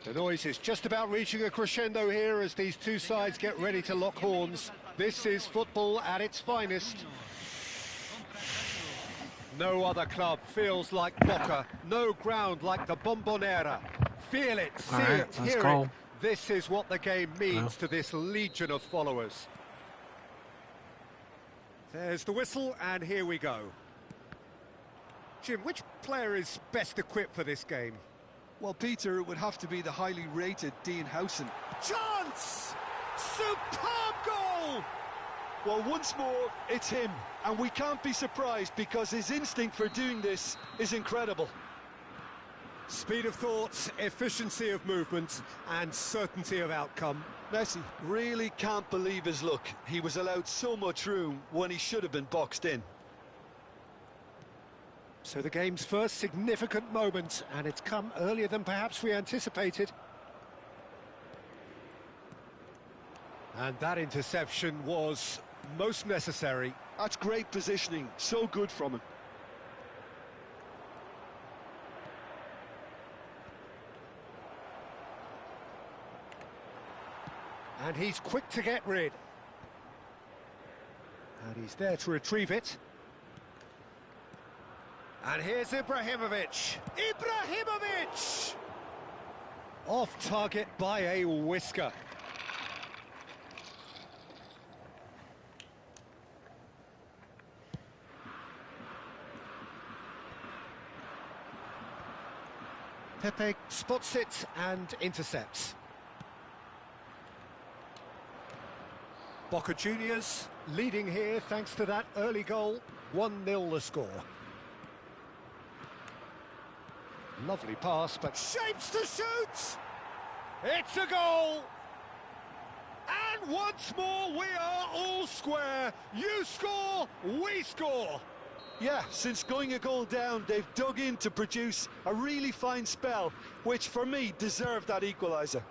The noise is just about reaching a crescendo here as these two sides get ready to lock horns. This is football at its finest. No other club feels like Boca, no ground like the Bombonera. Feel it, see it, hear it. This is what the game means to this legion of followers. There's the whistle, and here we go. Jim, which player is best equipped for this game? Well, Peter, it would have to be the highly rated Dean Howson. Chance! Superb goal! Well, once more, it's him. And we can't be surprised because his instinct for doing this is incredible. Speed of thought, efficiency of movement, and certainty of outcome. Messi really can't believe his luck. He was allowed so much room when he should have been boxed in. So the game's first significant moment, and it's come earlier than perhaps we anticipated. And that interception was most necessary. That's great positioning, so good from him. And he's quick to get rid. And he's there to retrieve it. And here's Ibrahimovic. Ibrahimovic! Off target by a whisker. Pepe spots it and intercepts. Boca Juniors leading here thanks to that early goal. 1-0 the score. Lovely pass, but shapes to shoot! It's a goal! And once more we are all square. You score, we score! Yeah, since going a goal down, they've dug in to produce a really fine spell, which for me deserved that equaliser.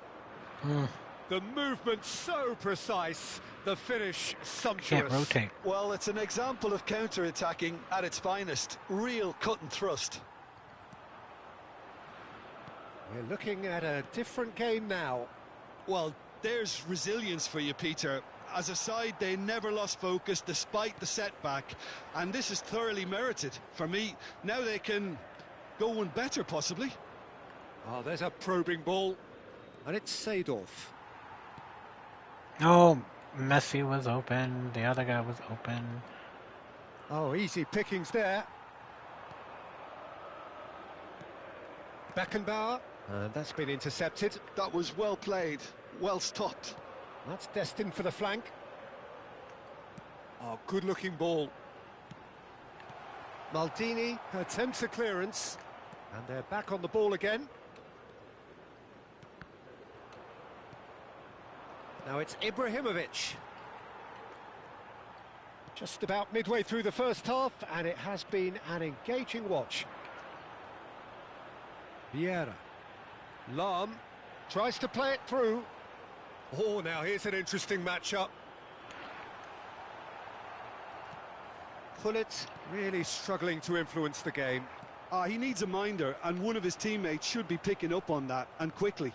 The movement so precise, the finish sumptuous. Can't rotate. Well, it's an example of counter-attacking at its finest. Real cut and thrust. We're looking at a different game now. Well, there's resilience for you, Peter. As a side, they never lost focus despite the setback, and this is thoroughly merited. For me, now they can go one better, possibly. Oh, there's a probing ball, and it's Seedorf. Oh, Messi was open, the other guy was open. Oh, easy pickings there. Beckenbauer, and that's been intercepted. That was well played, well stopped. That's destined for the flank. Oh, good-looking ball. Maldini attempts a clearance, and they're back on the ball again. Now it's Ibrahimovic. Just about midway through the first half, and it has been an engaging watch. Vieira. Lahm tries to play it through. Oh, now here's an interesting matchup. Pullet really struggling to influence the game. He needs a minder, and one of his teammates should be picking up on that, and quickly.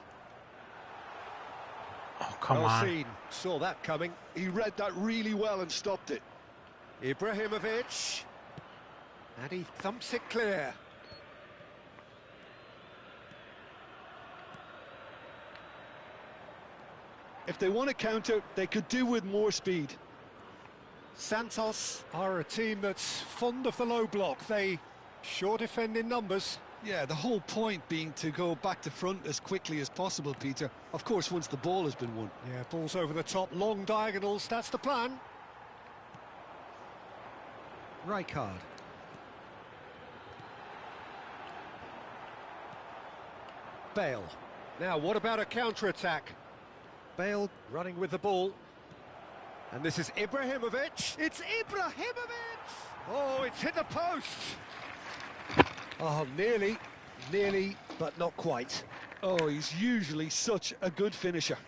Oh, come on. Saw that coming. He read that really well and stopped it. Ibrahimovic. And he thumps it clear. If they want to counter, they could do with more speed. Santos are a team that's fond of the low block. They sure defend in numbers. Yeah, the whole point being to go back to front as quickly as possible, Peter. Of course, once the ball has been won. Yeah, balls over the top, long diagonals, that's the plan. Rijkaard. Bale. Now, what about a counter-attack? Bale running with the ball. And this is Ibrahimovic. It's Ibrahimovic! Oh, it's hit the post. Oh, nearly, but not quite. Oh, he's usually such a good finisher.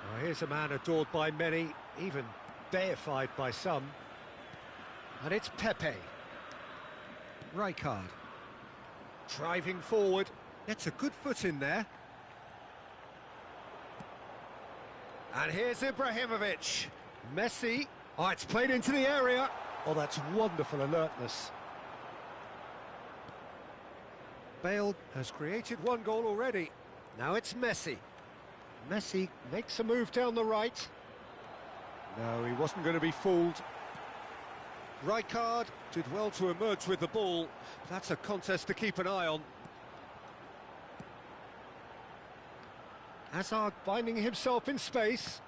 Well, here's a man adored by many, even deified by some. And it's Pepe. Rijkaard. Driving forward. Gets a good foot in there. And here's Ibrahimovic. Messi. Oh, it's played into the area. Oh, that's wonderful alertness. Bale has created one goal already. Now it's Messi. Messi makes a move down the right. No, he wasn't going to be fooled. Rijkaard did well to emerge with the ball. That's a contest to keep an eye on. Hazard finding himself in space.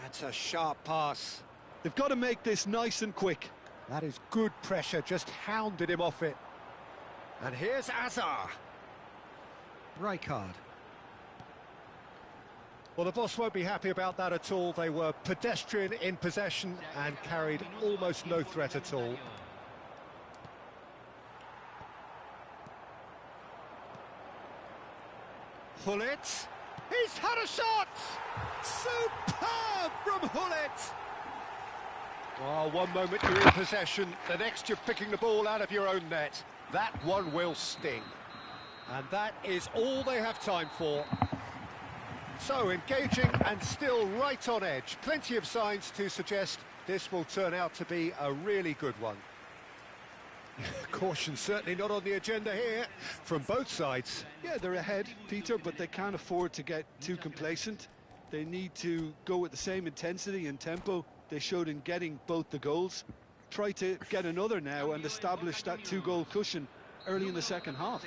That's a sharp pass. They've got to make this nice and quick. That is good pressure, just hounded him off it. And here's Hazard. Rijkaard. Well, the boss won't be happy about that at all. They were pedestrian in possession and carried almost no threat at all. Hullet. He's had a shot! Superb from Hullet! Oh, one moment you're in possession, the next you're picking the ball out of your own net. That one will sting. And that is all they have time for. So, engaging and still right on edge. Plenty of signs to suggest this will turn out to be a really good one. Caution certainly not on the agenda here, from both sides. Yeah, they're ahead, Peter, but they can't afford to get too complacent. They need to go with the same intensity and tempo they showed in getting both the goals. Try to get another now and establish that two-goal cushion early in the second half.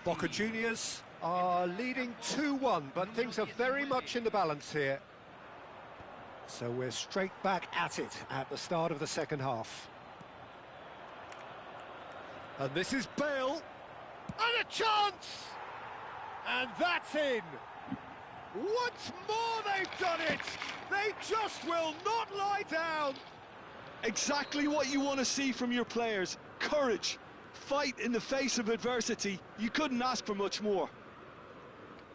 Boca Juniors are leading 2-1, but things are very much in the balance here. So we're straight back at it at the start of the second half. And this is Bale, and a chance! And that's in! Once more they've done it! They just will not lie down! Exactly what you want to see from your players. Courage, fight in the face of adversity. You couldn't ask for much more.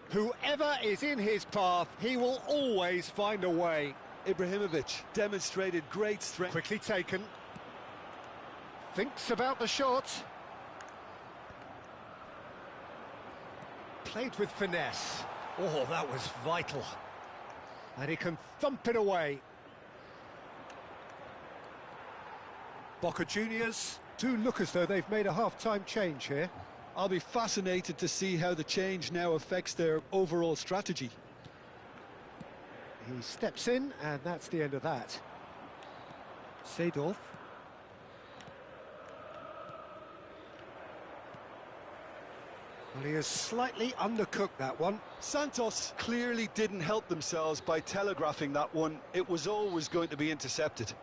Whoever is in his path, he will always find a way. Ibrahimovic demonstrated great strength. Quickly taken. Thinks about the shot. Played with finesse. Oh, that was vital. And he can thump it away. Boca Juniors do look as though they've made a half-time change here. I'll be fascinated to see how the change now affects their overall strategy. He steps in, and that's the end of that. Seedorf. Well, he has slightly undercooked that one. Santos clearly didn't help themselves by telegraphing that one. It was always going to be intercepted.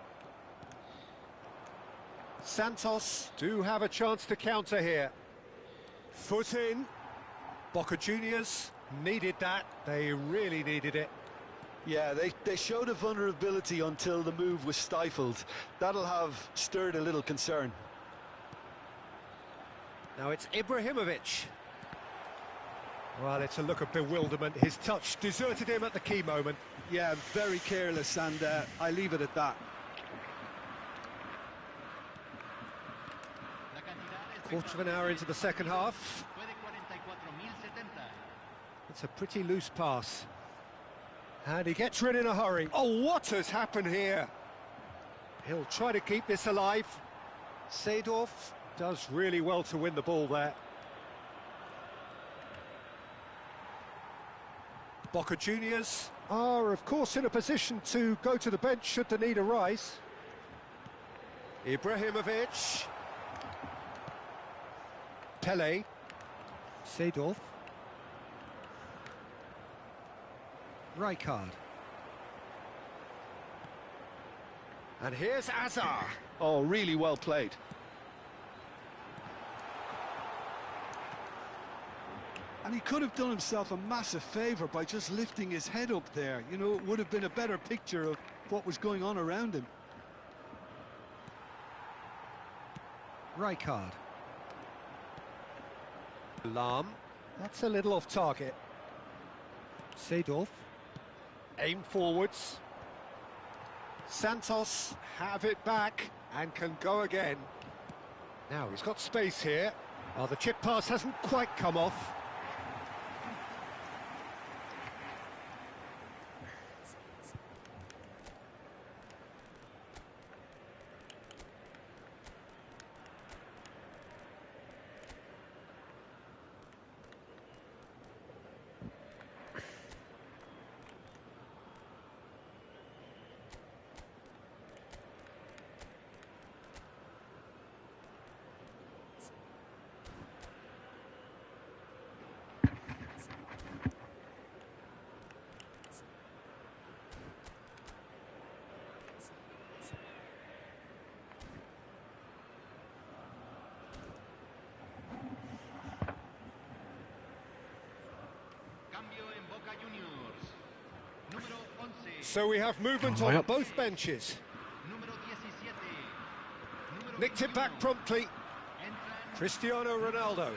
Santos do have a chance to counter here. Foot in. Boca Juniors needed that. They really needed it. Yeah, they showed a vulnerability until the move was stifled. That'll have stirred a little concern. Now it's Ibrahimovic. Well, it's a look of bewilderment. His touch deserted him at the key moment. Yeah, very careless, and I leave it at that. Quarter of an hour into the second half. It's a pretty loose pass. And he gets rid in a hurry. Oh, what has happened here? He'll try to keep this alive. Seedorf does really well to win the ball there. Boca Juniors are, of course, in a position to go to the bench should the need arise. Ibrahimovic. Pele. Seedorf. Rijkaard. And here's Hazard. Oh, really well played. And he could have done himself a massive favour by just lifting his head up there. You know, it would have been a better picture of what was going on around him. Rijkaard. Lahm. That's a little off target. Seedorf. Aim forwards. Santos have it back and can go again. Now he's got space here. Oh, the chip pass hasn't quite come off. So we have movement on both benches. Nicked it back promptly. Cristiano Ronaldo.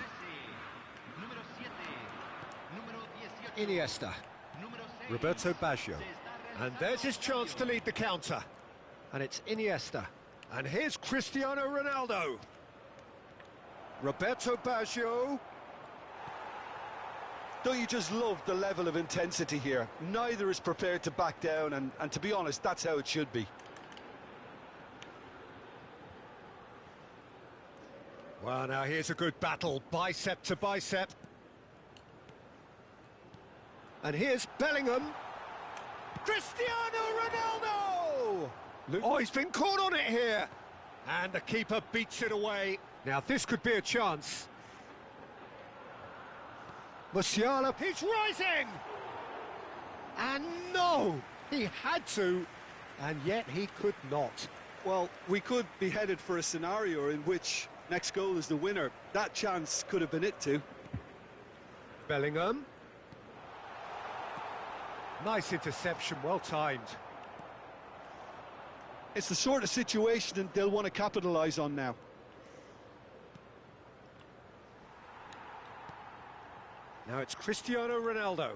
Iniesta. Roberto Baggio. And there's his chance to lead the counter. And it's Iniesta. And here's Cristiano Ronaldo. Roberto Baggio. Don't you just love the level of intensity here? Neither is prepared to back down, and to be honest, that's how it should be. Well, now here's a good battle, bicep to bicep. And here's Bellingham. Cristiano Ronaldo! Oh, he's been caught on it here. And the keeper beats it away. Now this could be a chance. Musiala, he's rising! And no! He had to, and yet he could not. Well, we could be headed for a scenario in which next goal is the winner. That chance could have been it too. Bellingham. Nice interception, well timed. It's the sort of situation that they'll want to capitalise on now. Now it's Cristiano Ronaldo.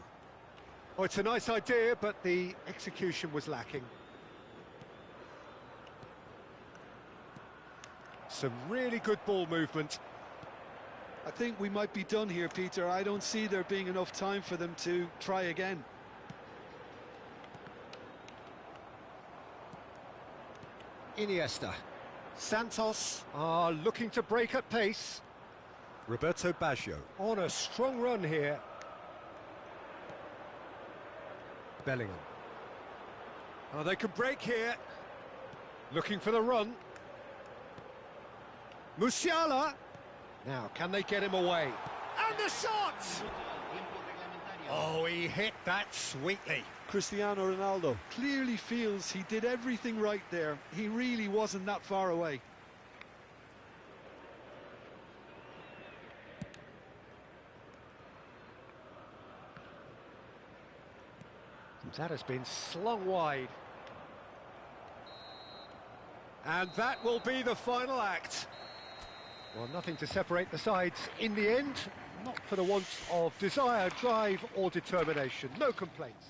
Oh, it's a nice idea, but the execution was lacking. Some really good ball movement. I think we might be done here, Peter. I don't see there being enough time for them to try again. Iniesta. Santos are looking to break at pace. Roberto Baggio on a strong run here. Bellingham. Oh, they can break here. Looking for the run. Musiala. Now, can they get him away? And the shot! Oh, he hit that sweetly. Cristiano Ronaldo clearly feels he did everything right there. He really wasn't that far away. That has been slung wide. And that will be the final act. Well, nothing to separate the sides in the end. Not for the want of desire, drive or determination. No complaints.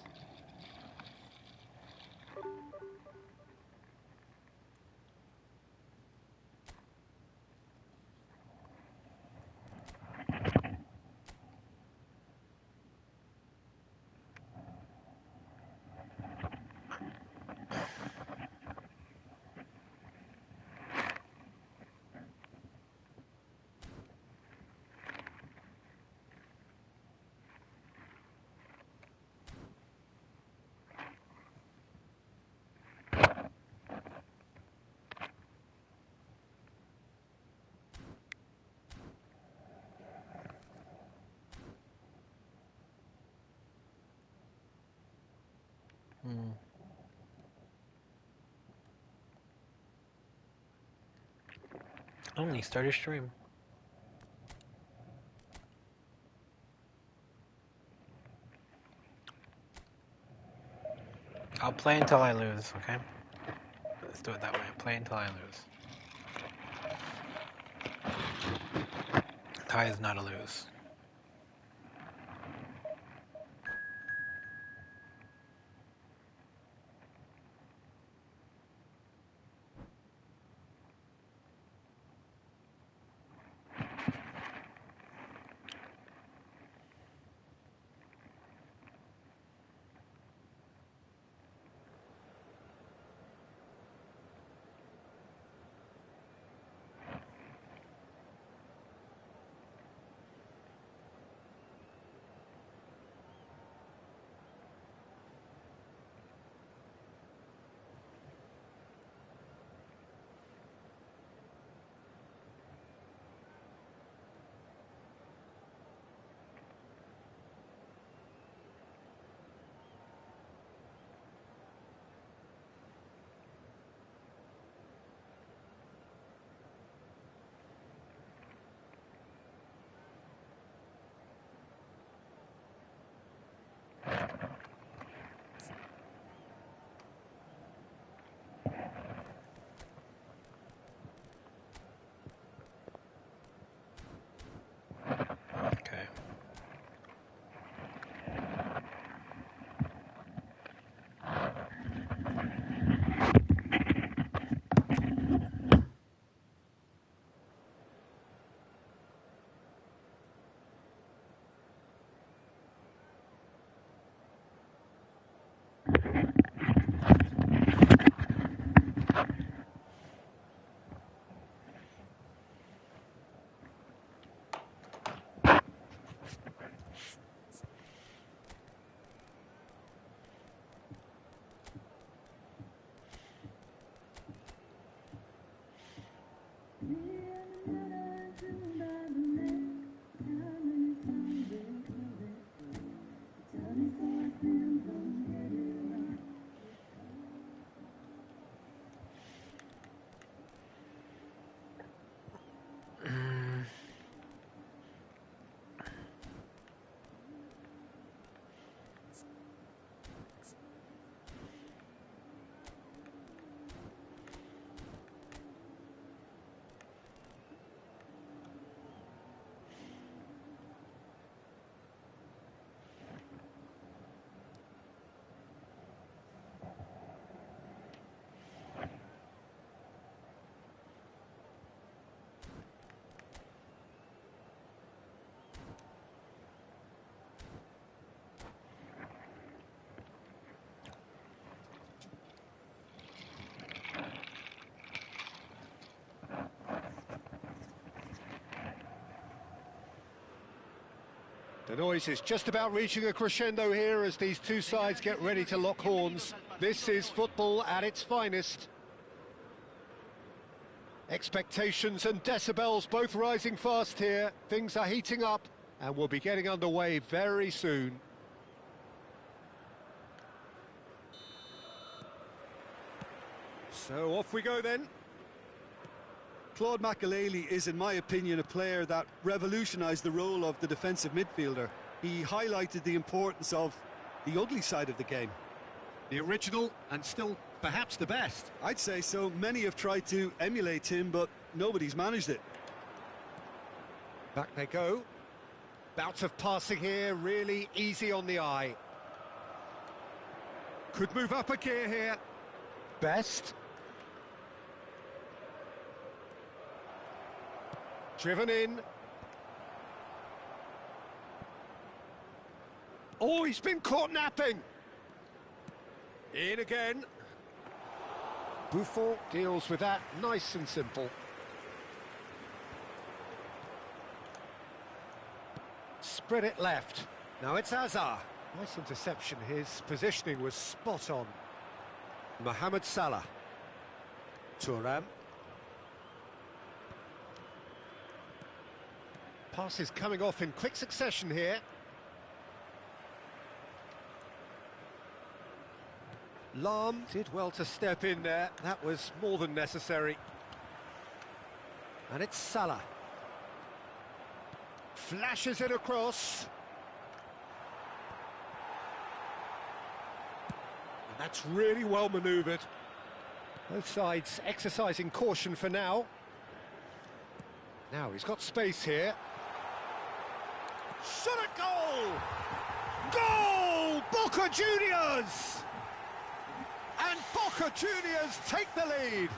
Only started stream. I'll play until I lose, okay? Let's do it that way. Play until I lose. Tie is not a lose. The noise is just about reaching a crescendo here as these two sides get ready to lock horns. This is football at its finest. Expectations and decibels both rising fast here. Things are heating up and we'll be getting underway very soon. So off we go then. Claude Makelele is, in my opinion, a player that revolutionised the role of the defensive midfielder. He highlighted the importance of the ugly side of the game. The original and still perhaps the best. I'd say so. Many have tried to emulate him, but nobody's managed it. Back they go. Bout of passing here, really easy on the eye. Could move up a gear here. Best. Driven in. Oh, he's been caught napping. In again. Buffon deals with that nice and simple. Spread it left. Now it's Hazard. Nice interception. His positioning was spot on. Mohamed Salah. Thuram. Passes coming off in quick succession here. Lahm did well to step in there. That was more than necessary. And it's Salah. Flashes it across. And that's really well manoeuvred. Both sides exercising caution for now. Now he's got space here. Shot at goal! Goal! Boca Juniors! And Boca Juniors take the lead.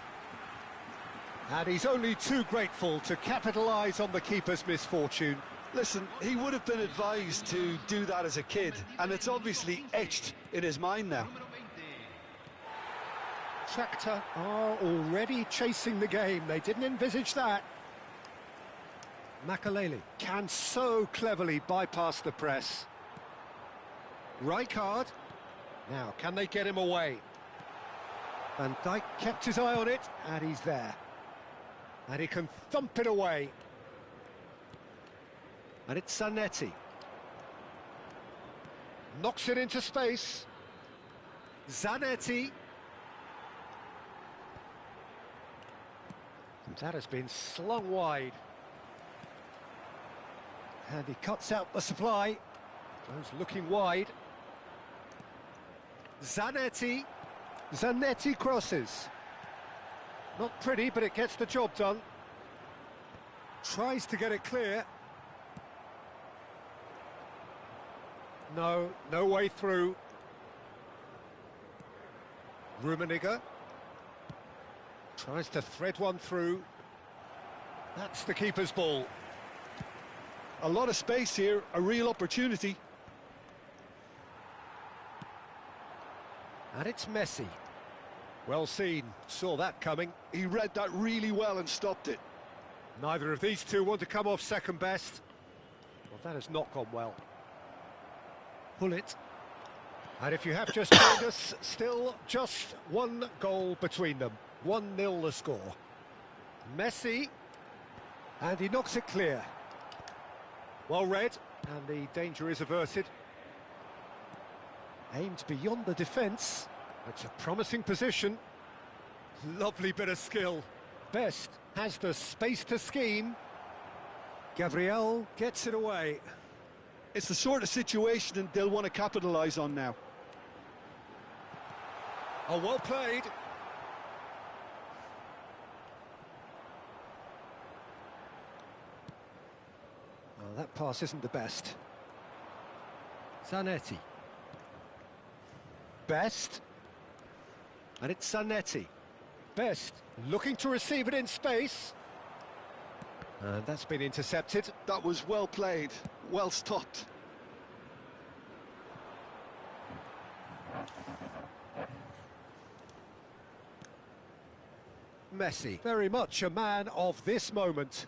And he's only too grateful to capitalise on the keeper's misfortune. Listen, he would have been advised to do that as a kid, and it's obviously etched in his mind now. Shakhtar are already chasing the game. They didn't envisage that. Makelele can so cleverly bypass the press. Rijkaard. Now, can they get him away? Van Dijk kept his eye on it, and he's there. And he can thump it away. And it's Zanetti. Knocks it into space. Zanetti. That has been slung wide. And he cuts out the supply. Goes looking wide. Zanetti. Zanetti crosses. Not pretty, but it gets the job done. Tries to get it clear. No, no way through. Rummenigge. Tries to thread one through. That's the keeper's ball. A lot of space here, a real opportunity. And it's Messi. Well seen, saw that coming. He read that really well and stopped it. Neither of these two want to come off second best. Well, that has not gone well. Pull it. And if you have just joined us, still just one goal between them. 1-0 the score. Messi. And he knocks it clear. Well read, and the danger is averted. Aimed beyond the defence. It's a promising position. Lovely bit of skill. Best has the space to scheme. Gabriel gets it away. It's the sort of situation they'll want to capitalise on now. Oh, well played. Well, that pass isn't the best. Zanetti. Best. And it's Zanetti. Best. Looking to receive it in space. And that's been intercepted. That was well played, well stopped. Messi, very much a man of this moment.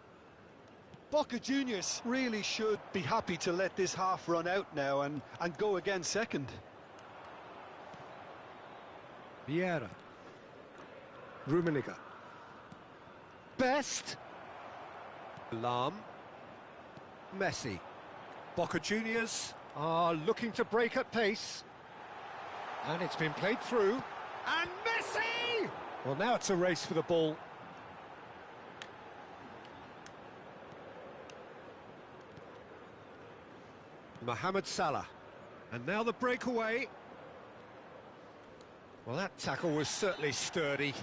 Boca Juniors really should be happy to let this half run out now and go again second. Vieira. Rummenigge. Best. Lahm. Messi. Boca Juniors are looking to break at pace. And it's been played through. And Messi! Well, now it's a race for the ball. Mohamed Salah. And now the breakaway. Well, that tackle was certainly sturdy.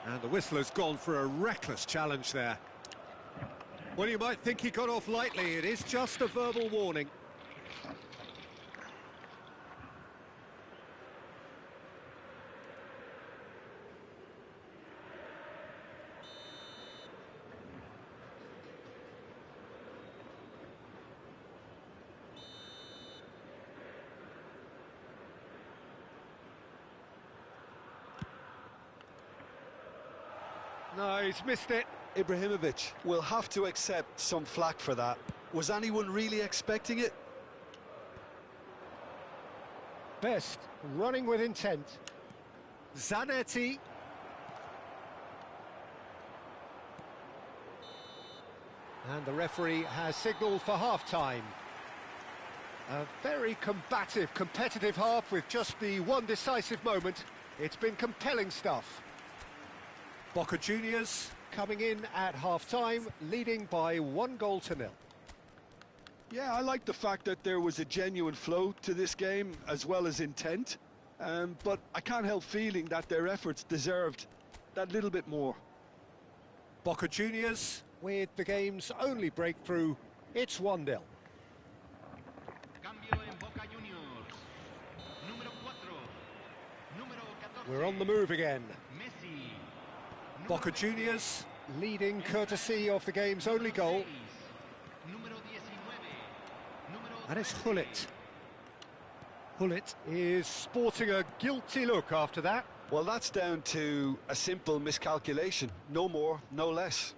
And the whistler's gone for a reckless challenge there. Well, you might think he got off lightly. It is just a verbal warning. No, he's missed it. Ibrahimovic will have to accept some flack for that. Was anyone really expecting it? Best, running with intent. Zanetti. And the referee has signalled for half-time. A very combative, competitive half with just the one decisive moment. It's been compelling stuff. Boca Juniors coming in at half-time, leading by 1-0. Yeah, I like the fact that there was a genuine flow to this game, as well as intent. But I can't help feeling that their efforts deserved that little bit more. Boca Juniors, with the game's only breakthrough, it's 1-0. We're on the move again. Boca Juniors leading courtesy of the game's only goal. And it's Hullet. Hullet is sporting a guilty look after that. Well, that's down to a simple miscalculation. No more, no less.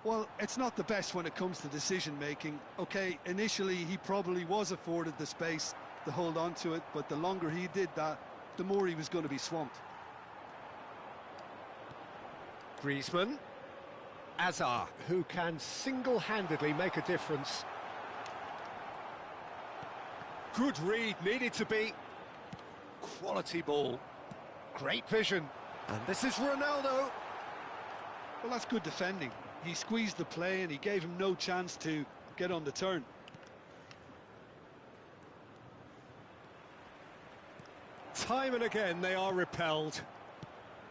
Well, it's not the best when it comes to decision-making. OK, initially he probably was afforded the space to hold on to it, but the longer he did that, the more he was going to be swamped. Griezmann. Azar, who can single-handedly make a difference. Good read, needed to be. Quality ball. Great vision. And this is Ronaldo. Well, that's good defending. He squeezed the play and he gave him no chance to get on the turn. Time and again they are repelled.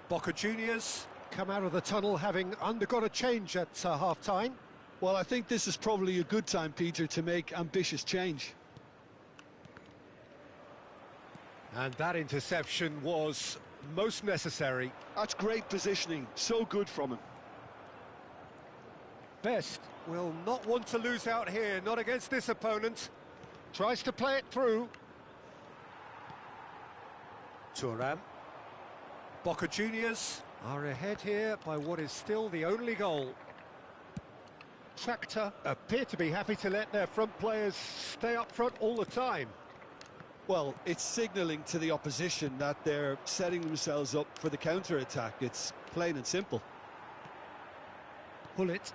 Boca Juniors come out of the tunnel having undergone a change at half-time. Well, I think this is probably a good time, Peter, to make ambitious change. And that interception was most necessary. That's great positioning, so good from him. Best will not want to lose out here, not against this opponent. Tries to play it through. Thuram. Boca Juniors are ahead here by what is still the only goal. Tractor appear to be happy to let their front players stay up front all the time. Well, it's signalling to the opposition that they're setting themselves up for the counter-attack. It's plain and simple. Hullet.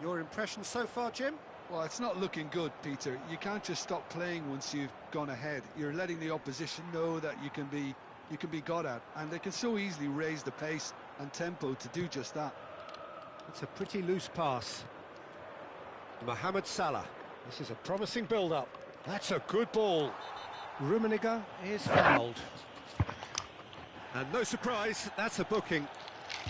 Your impression so far, Jim? Well, it's not looking good, Peter. You can't just stop playing once you've gone ahead. You're letting the opposition know that you can be got at, and they can so easily raise the pace and tempo to do just that. It's a pretty loose pass. Mohamed Salah. This is a promising build-up. That's a good ball. Rummenigge is fouled. And no surprise, that's a booking.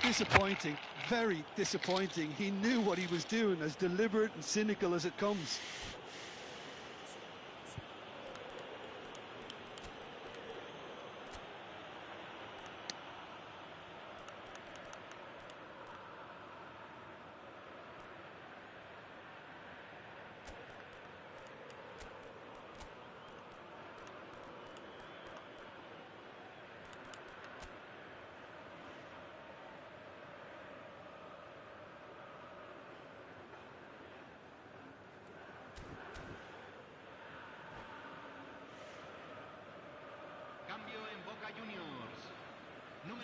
Disappointing, very disappointing. He knew what he was doing, as deliberate and cynical as it comes.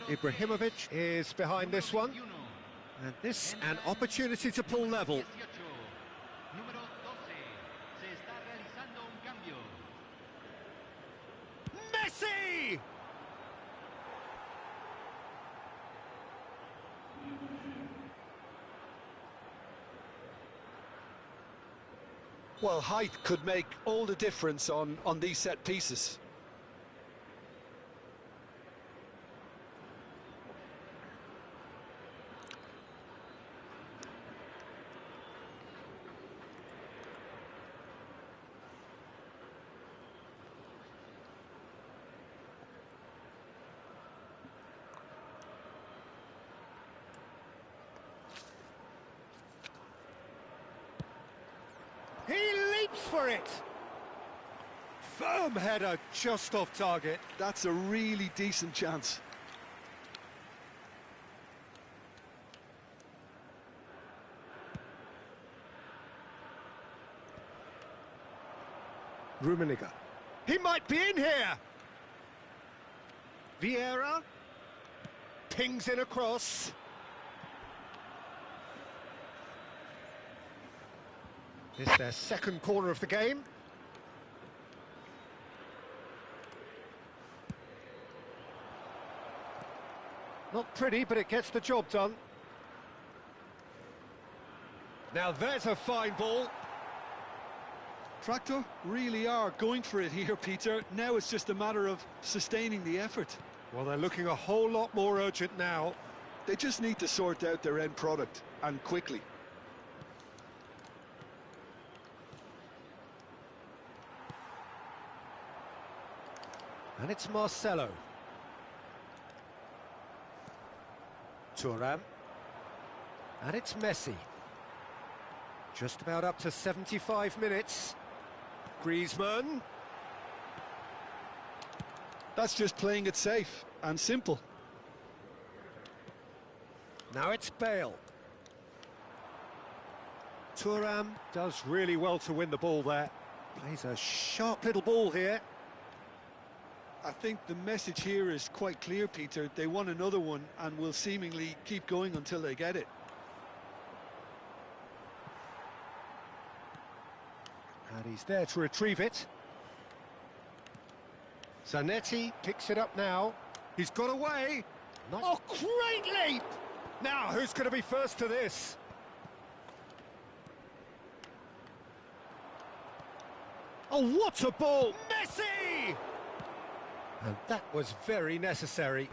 Ibrahimovic is behind this one. And this, an opportunity to pull level. Messi! Well, height could make all the difference on these set pieces. He leaps for it! Firm header, just off target. That's a really decent chance. Rummenigge. He might be in here! Vieira. Pings in across. This is their second corner of the game. Not pretty, but it gets the job done. Now there's a fine ball. Tractor really are going for it here, Peter. Now it's just a matter of sustaining the effort. Well, they're looking a whole lot more urgent now. They just need to sort out their end product, and quickly. And it's Marcelo. Thuram. And it's Messi. Just about up to 75 minutes. Griezmann. That's just playing it safe and simple. Now it's Bale. Thuram does really well to win the ball there. Plays a sharp little ball here. I think the message here is quite clear, Peter. They want another one and will seemingly keep going until they get it. And he's there to retrieve it. Zanetti picks it up now. He's got away. Nice. Oh, great leap! Now, who's going to be first to this? Oh, what a ball! Messi! And that was very necessary.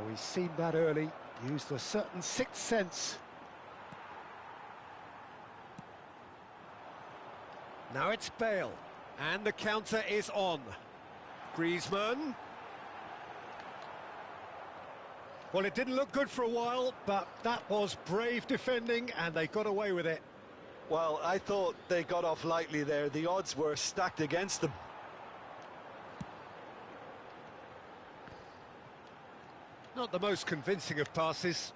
Oh, he's seen that early, used a certain sixth sense. Now it's Bale, and the counter is on. Griezmann. Well, it didn't look good for a while, but that was brave defending, and they got away with it. Well, I thought they got off lightly there. The odds were stacked against them. Not the most convincing of passes.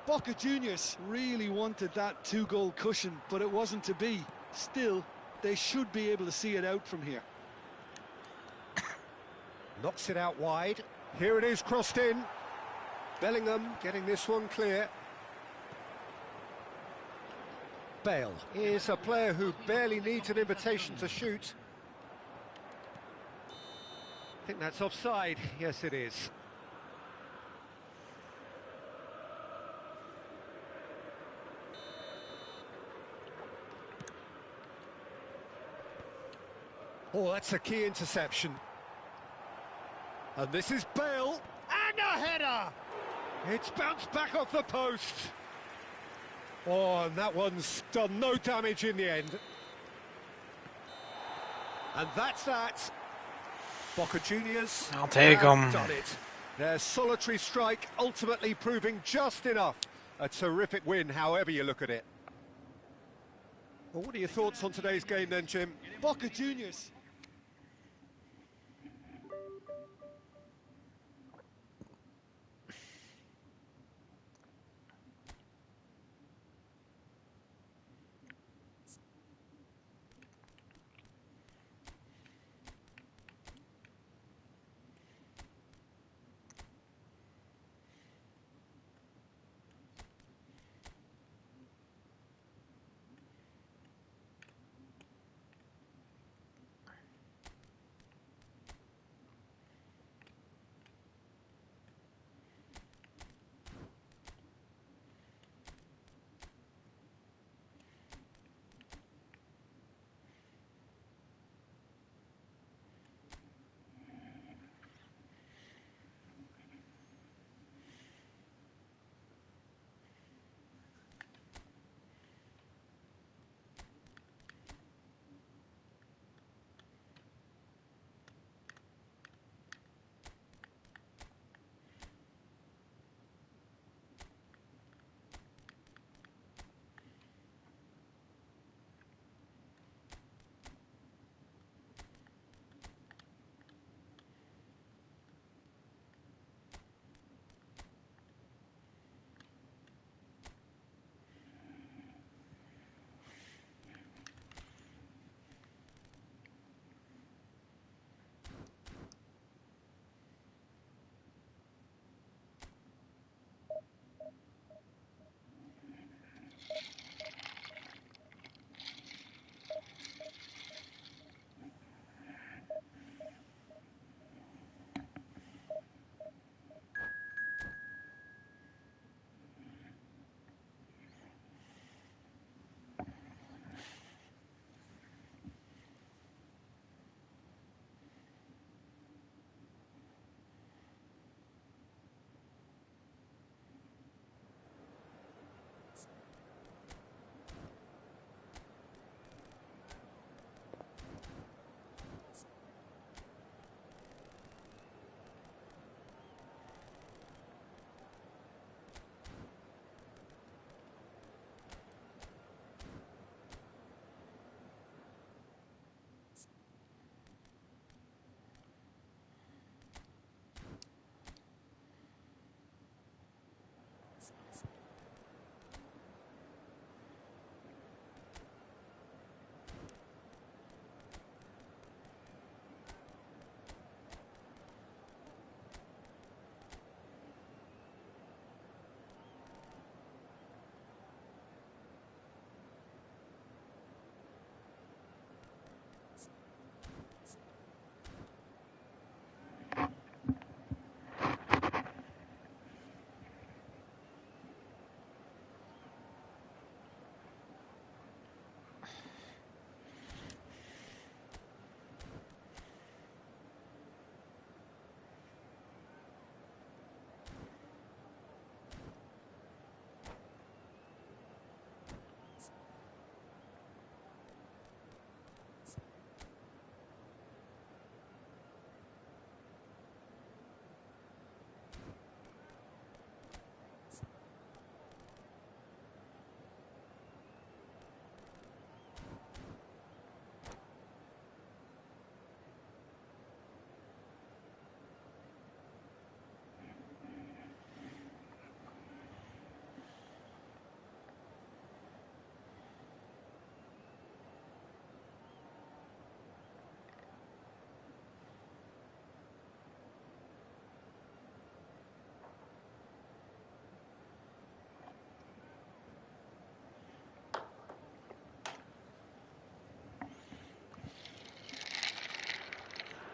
Boca Juniors really wanted that two-goal cushion, but it wasn't to be. Still, they should be able to see it out from here. Knocks it out wide. Here it is, crossed in. Bellingham getting this one clear. Bale is a player who barely needs an invitation to shoot. I think that's offside. Yes, it is. Oh, that's a key interception. And this is Bale, and a header! It's bounced back off the post. Oh, and that one's done no damage in the end. And that's that. Boca Juniors I'll take have 'em. done it. Their solitary strike ultimately proving just enough. A terrific win, however you look at it. Well, what are your thoughts on today's game then, Jim? Boca Juniors.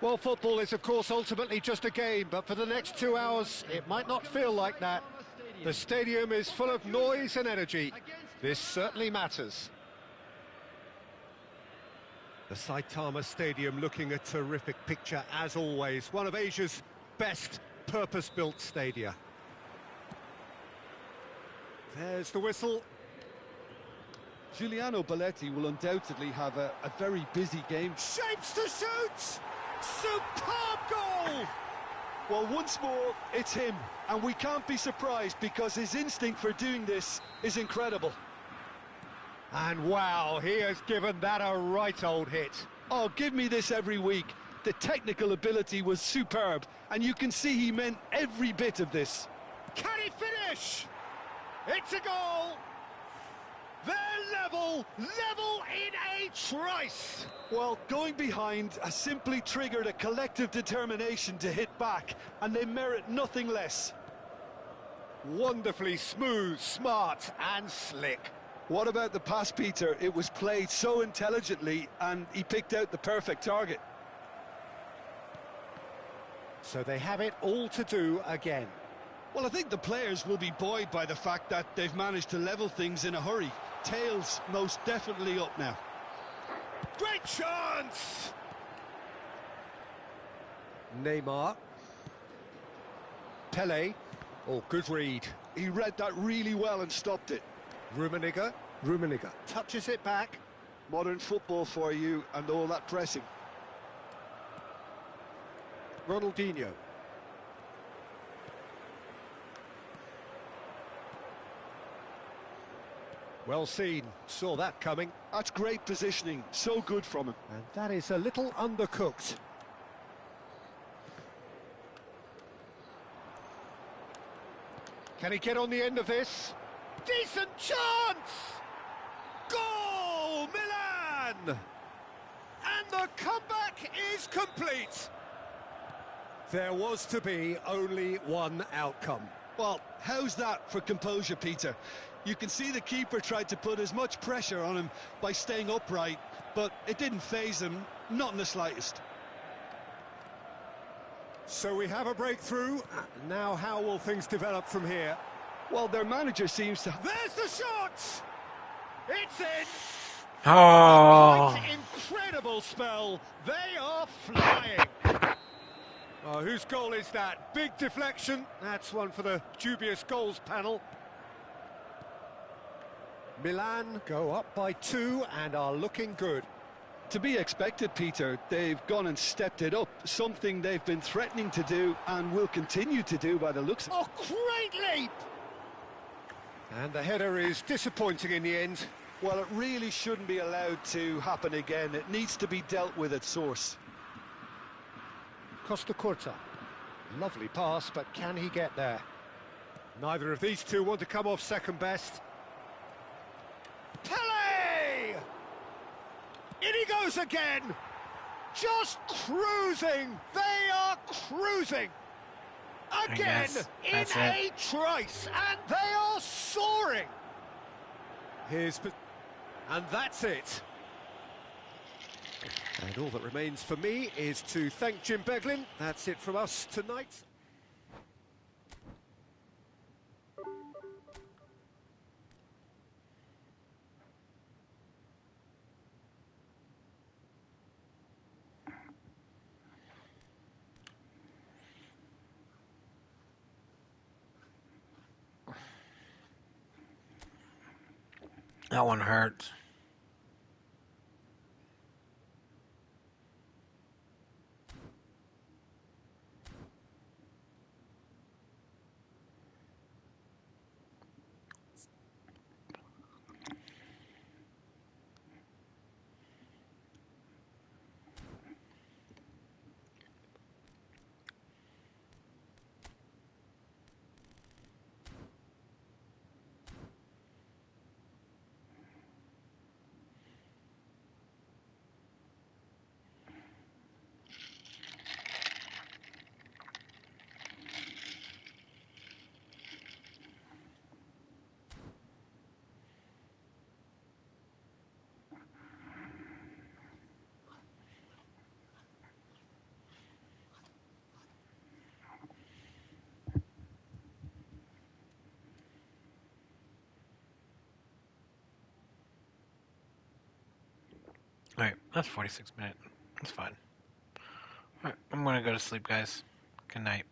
Well, football is, of course, ultimately just a game, but for the next 2 hours, it might not feel like that. The stadium is full of noise and energy. This certainly matters. The Saitama Stadium looking a terrific picture, as always. One of Asia's best purpose-built stadia. There's the whistle. Giuliano Belletti will undoubtedly have a very busy game. Shapes to shoot! Superb goal! Well, once more, it's him. And we can't be surprised because his instinct for doing this is incredible. And wow, he has given that a right old hit. Oh, give me this every week. The technical ability was superb, and you can see he meant every bit of this. Can he finish? It's a goal! They're level in a trice! Well, going behind has simply triggered a collective determination to hit back, and they merit nothing less. Wonderfully smooth, smart and slick. What about the pass, Peter? It was played so intelligently, and he picked out the perfect target. So they have it all to do again. Well, I think the players will be buoyed by the fact that they've managed to level things in a hurry. Tails most definitely up now. Great chance! Neymar. Pele. Oh, good read. He read that really well and stopped it. Rummenigge touches it back. Modern football for you and all that pressing. Ronaldinho. Well seen, saw that coming. That's great positioning, so good from him. And that is a little undercooked. Can he get on the end of this? Decent chance! Goal, Milan! And the comeback is complete. There was to be only one outcome. Well, how's that for composure, Peter? You can see the keeper tried to put as much pressure on him by staying upright, but it didn't faze him, not in the slightest. So we have a breakthrough. Now how will things develop from here? Well, their manager seems to... There's the shot! It's in! Oh! Quite incredible spell. They are flying. Oh, whose goal is that? Big deflection. That's one for the dubious goals panel. Milan go up by 2 and are looking good. To be expected, Peter. They've gone and stepped it up, something they've been threatening to do and will continue to do by the looks of it. Oh, great leap! And the header is disappointing in the end. Well, it really shouldn't be allowed to happen again. It needs to be dealt with at source. Costa Curta. Lovely pass, but can he get there? Neither of these two want to come off second best. Pele! In he goes again! Just cruising! They are cruising! Again in a trice, and they are soaring! And that's it. And all that remains for me is to thank Jim Beglin. That's it from us tonight. That one hurts. Alright, that's 46 minutes. That's fine. Alright, I'm gonna go to sleep, guys. Good night.